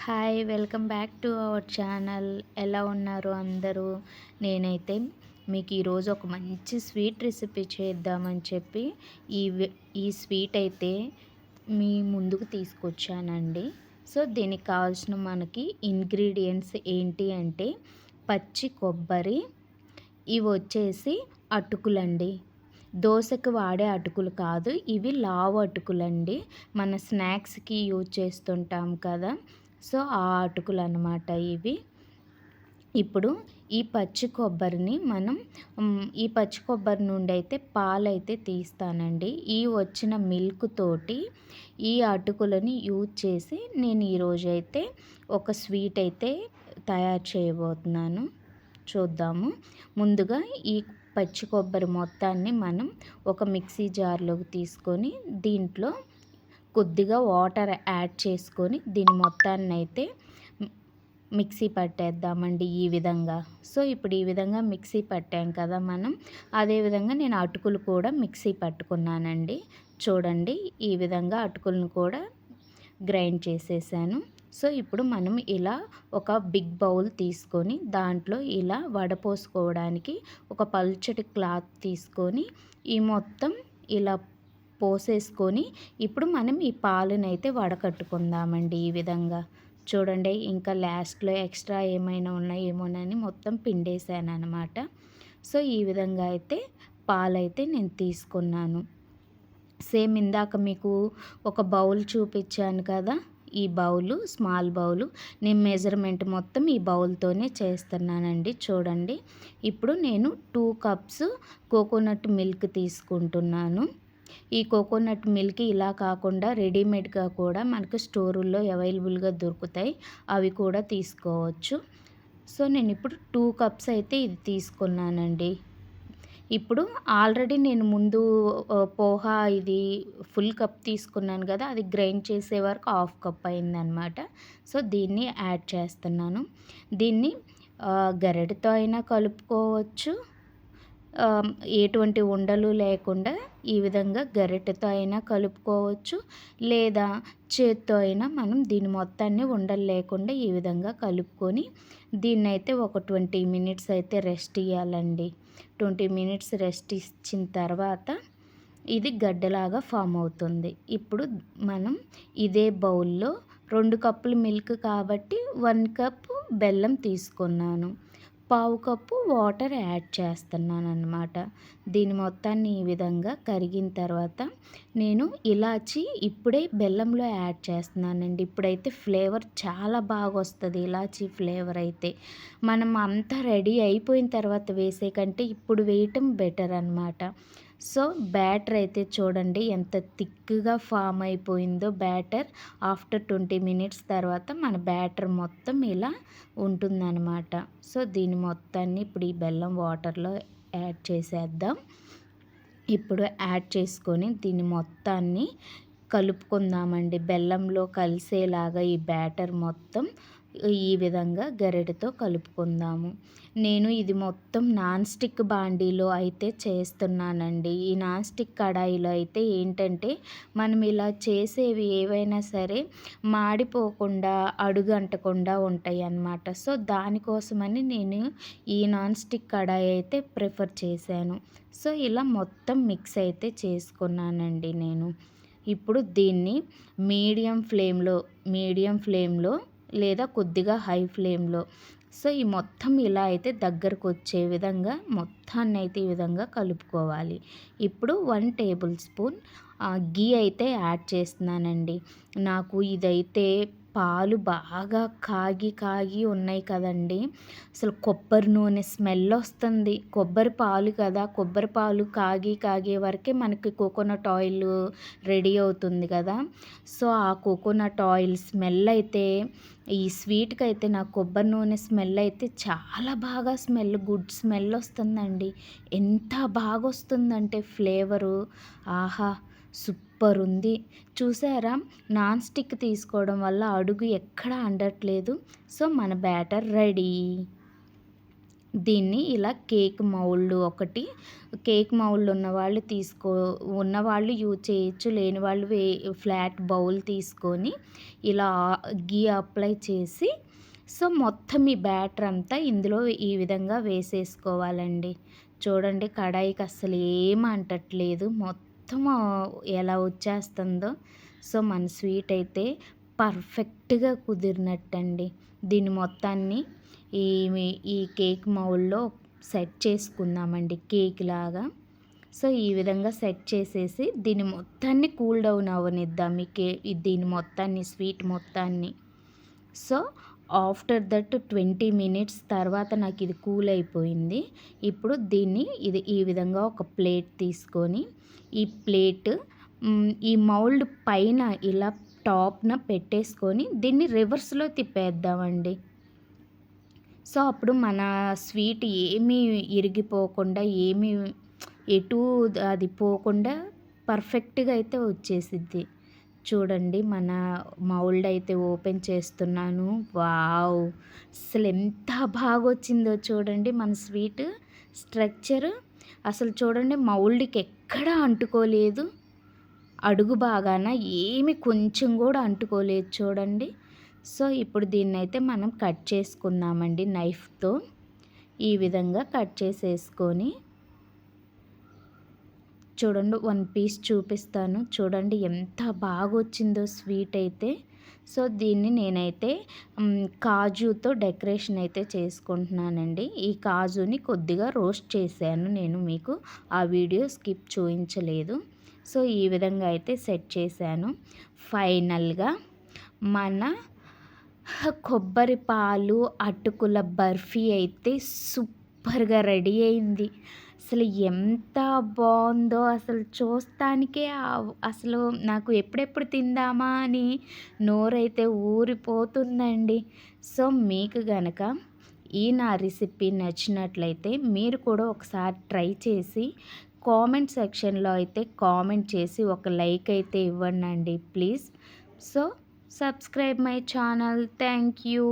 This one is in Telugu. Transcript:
Hi, welcome back to our channel. ఎలా ఉన్నారు అందరూ? నేనైతే మీకు ఈరోజు ఒక మంచి స్వీట్ రెసిపీ చేద్దామని చెప్పి ఈ స్వీట్ అయితే మీ ముందుకు తీసుకొచ్చానండి. సో దీనికి కావాల్సిన మనకి ఇంగ్రీడియంట్స్ ఏంటి అంటే పచ్చి కొబ్బరి, ఇవి వచ్చేసి అటుకులండి. దోసకి వాడే అటుకులు కాదు, ఇవి లావు అటుకులండి. మన స్నాక్స్కి యూజ్ చేస్తుంటాం కదా, సో ఆ అటుకులు అన్నమాట ఇవి. ఇప్పుడు ఈ పచ్చి కొబ్బరిని ఈ పచ్చి కొబ్బరి నుండి అయితే పాలైతే తీస్తానండి. ఈ వచ్చిన మిల్క్ తోటి ఈ అటుకులని యూజ్ చేసి నేను ఈరోజైతే ఒక స్వీట్ అయితే తయారు చేయబోతున్నాను. చూద్దాము. ముందుగా ఈ పచ్చి కొబ్బరి మొత్తాన్ని మనం ఒక మిక్సీ జార్లోకి తీసుకొని దీంట్లో కొద్దిగా వాటర్ యాడ్ చేసుకొని దీని మొత్తాన్ని అయితే మిక్సీ పట్టేద్దామండి ఈ విధంగా. సో ఇప్పుడు ఈ విధంగా మిక్సీ పట్టాం కదా మనం, అదేవిధంగా నేను అటుకులు కూడా మిక్సీ పట్టుకున్నానండి. చూడండి, ఈ విధంగా అటుకులను కూడా గ్రైండ్ చేసేసాను. సో ఇప్పుడు మనం ఇలా ఒక బిగ్ బౌల్ తీసుకొని దాంట్లో ఇలా వడపోసుకోవడానికి ఒక పల్చటి క్లాత్ తీసుకొని ఈ మొత్తం ఇలా పోసేసుకొని ఇప్పుడు మనం ఈ పాలనైతే వడకట్టుకుందామండి ఈ విధంగా. చూడండి, ఇంకా లాస్ట్లో ఎక్స్ట్రా ఏమైనా ఉన్నాయేమోనని మొత్తం పిండేసాను అనమాట. సో ఈ విధంగా అయితే పాలైతే నేను తీసుకున్నాను. సేమ్ ఇందాక మీకు ఒక బౌల్ చూపించాను కదా, ఈ బౌలు స్మాల్ బౌలు, నేను మెజర్మెంట్ మొత్తం ఈ బౌల్తోనే చేస్తున్నానండి. చూడండి, ఇప్పుడు నేను 2 కప్స్ కోకోనట్ మిల్క్ తీసుకుంటున్నాను. ఈ కోకోనట్ మిల్క్ ఇలా కాకుండా రెడీమేడ్గా కూడా మనకు స్టోరుల్లో అవైలబుల్గా దొరుకుతాయి, అవి కూడా తీసుకోవచ్చు. సో నేను ఇప్పుడు 2 కప్స్ అయితే ఇది తీసుకున్నానండి. ఇప్పుడు ఆల్రెడీ నేను ముందు పోహా ఇది ఫుల్ కప్ తీసుకున్నాను కదా, అది గ్రైండ్ చేసే వరకు హాఫ్ కప్ అయిందనమాట. సో దీన్ని యాడ్ చేస్తున్నాను. దీన్ని గరిటెతో అయినా కలుపుకోవచ్చు, ఎటువంటి ఉండలు లేకుండా ఈ విధంగా గరిటెతో అయినా కలుపుకోవచ్చు, లేదా చేత్తో అయినా మనం దీని మొత్తాన్ని ఉండలు లేకుండా ఈ విధంగా కలుపుకొని దీన్నైతే ఒక 20 మినిట్స్ అయితే రెస్ట్ ఇవ్వాలండి. 20 మినిట్స్ రెస్ట్ ఇచ్చిన తర్వాత ఇది గడ్డలాగా ఫామ్ అవుతుంది. ఇప్పుడు మనం ఇదే బౌల్లో 2 కప్పులు మిల్క్ కాబట్టి 1 కప్ బెల్లం తీసుకున్నాను, పావు కప్పు వాటర్ యాడ్ చేస్తున్నాను అన్నమాట. దీని మొత్తాన్ని ఈ విధంగా కరిగిన తర్వాత నేను ఇలాచి ఇప్పుడే బెల్లంలో యాడ్ చేస్తున్నానండి. ఇప్పుడైతే ఫ్లేవర్ చాలా బాగా వస్తుంది. ఇలాచి ఫ్లేవర్ అయితే మనం అంతా రెడీ అయిపోయిన తర్వాత వేసే కంటే ఇప్పుడు వేయటం బెటర్ అన్నమాట. సో బ్యాటర్ అయితే చూడండి ఎంత థిక్గా ఫామ్ అయిపోయిందో బ్యాటర్. ఆఫ్టర్ 20 మినిట్స్ తర్వాత మన బ్యాటర్ మొత్తం ఇలా ఉంటుందన్నమాట. సో దీని మొత్తాన్ని ఇప్పుడు ఈ బెల్లం వాటర్లో యాడ్ చేసేద్దాం. ఇప్పుడు యాడ్ చేసుకొని దీన్ని మొత్తాన్ని కలుపుకుందామండి. బెల్లంలో కలిసేలాగా ఈ బ్యాటర్ మొత్తం ఈ విధంగా గరిటెతో కలుపుకుందాము. నేను ఇది మొత్తం నాన్ స్టిక్ బాండీలో అయితే చేస్తున్నానండి. ఈ నాన్ స్టిక్ కడాయిలో అయితే ఏంటంటే మనం ఇలా చేసేవి ఏవైనా సరే మాడిపోకుండా అడుగంటకుండా ఉంటాయి అన్నమాట. సో దానికోసమని నేను ఈ నాన్ స్టిక్ కడాయి అయితే ప్రిఫర్ చేశాను. సో ఇలా మొత్తం మిక్స్ అయితే చేసుకున్నానండి నేను. ఇప్పుడు దీన్ని మీడియం ఫ్లేమ్లో లేదా కొద్దిగా హై ఫ్లేమ్లో, సో ఈ మొత్తం ఇలా అయితే దగ్గరకు వచ్చే విధంగా మొత్తాన్ని అయితే ఈ విధంగా కలుపుకోవాలి. ఇప్పుడు 1 టేబుల్ స్పూన్ గీ అయితే యాడ్ చేస్తున్నానండి. నాకు ఇదైతే పాలు బాగా కాగి ఉన్నాయి కదండి, అసలు కొబ్బరి నూనె స్మెల్ వస్తుంది. కొబ్బరి పాలు కదా, కొబ్బరి పాలు కాగే వరకే మనకి కోకోనట్ ఆయిల్ రెడీ అవుతుంది కదా. సో ఆ కోకోనట్ ఆయిల్ స్మెల్ అయితే ఈ స్వీట్కి అయితే నాకు కొబ్బరి నూనె స్మెల్ అయితే చాలా బాగా గుడ్ స్మెల్ వస్తుందండి. ఎంత బాగా వస్తుందంటే ఫ్లేవరు, ఆహా సూపర్ ఉంది. చూసారా, నాన్ స్టిక్ తీసుకోవడం వల్ల అడుగు ఎక్కడ అండట్లేదు. సో మన బ్యాటర్ రెడీ. దీన్ని ఇలా కేక్ మౌల్డ్ ఒకటి, కేక్ మౌల్డ్ ఉన్నవాళ్ళు యూజ్ చేయొచ్చు. లేని వాళ్ళు ఫ్లాట్ బౌల్ తీసుకొని ఇలా గీ అప్లై చేసి, సో మొత్తం ఈ బ్యాటర్ అంతా ఇందులో ఈ విధంగా వేసేసుకోవాలండి. చూడండి కడాయికి అస్సలు ఏం అంటట్లేదు, మొత్తం ఎలా వచ్చేస్తుందో. సో మన స్వీట్ అయితే పర్ఫెక్ట్గా కుదిరినట్టండి. దీన్ని మొత్తాన్ని ఈ ఈ కేక్ మౌల్డ్లో సెట్ చేసుకుందామండి కేక్ లాగా. సో ఈ విధంగా సెట్ చేసేసి దీన్ని మొత్తాన్ని కూల్ డౌన్ అవ్వనిద్దాం. దీన్ని మొత్తాన్ని, స్వీట్ మొత్తాన్ని. సో ఆఫ్టర్ దట్ 20 మినిట్స్ తర్వాత నాకు ఇది కూల్ అయిపోయింది. ఇప్పుడు దీన్ని ఈ విధంగా ఒక ప్లేట్ తీసుకొని, ఈ ప్లేట్ ఈ మౌల్డ్ పైన ఇలా టాప్న పెట్టేసుకొని దీన్ని రివర్స్లో తిప్పేద్దామండి. సో అప్పుడు మన స్వీట్ ఏమీ ఇరిగిపోకుండా, ఏమీ ఎటు అది పోకుండా పర్ఫెక్ట్గా అయితే వచ్చేసిద్ది. చూడండి మన మౌల్డ్ అయితే ఓపెన్ చేస్తున్నాను. వావ్! అసలు ఎంత బాగా వచ్చిందో చూడండి మన స్వీట్ స్ట్రక్చర్. అసలు చూడండి మౌల్డ్కి ఎక్కడా అంటుకోలేదు, అడుగు భాగాన ఏమి కొంచెం కూడా అంటుకోలేదు చూడండి. సో ఇప్పుడు దీన్నైతే మనం కట్ చేసుకుందామండి నైఫ్తో. ఈ విధంగా కట్ చేసేసుకొని, చూడండి వన్ పీస్ చూపిస్తాను. చూడండి ఎంత బాగా వచ్చిందో స్వీట్ అయితే. సో దీన్ని నేనైతే కాజుతో డెకరేషన్ అయితే చేసుకుంటున్నానండి. ఈ కాజుని కొద్దిగా రోస్ట్ చేశాను నేను, మీకు ఆ వీడియో స్కిప్ చూపించలేదు. సో ఈ విధంగా అయితే సెట్ చేశాను. ఫైనల్గా మన కొబ్బరి పాలు అటుకుల బర్ఫీ అయితే సూపర్గా రెడీ అయింది. అసలు ఎంత బాగుందో, అసలు చూస్తానికే అసలు నాకు ఎప్పుడెప్పుడు తిందామా అని నోరైతే ఊరిపోతుందండి. సో మీకు గనక నా రెసిపీ నచ్చినట్లయితే మీరు కూడా ఒకసారి ట్రై చేసి కామెంట్ సెక్షన్లో అయితే కామెంట్ చేసి ఒక లైక్ అయితే ఇవ్వండి please. So subscribe my channel. Thank you.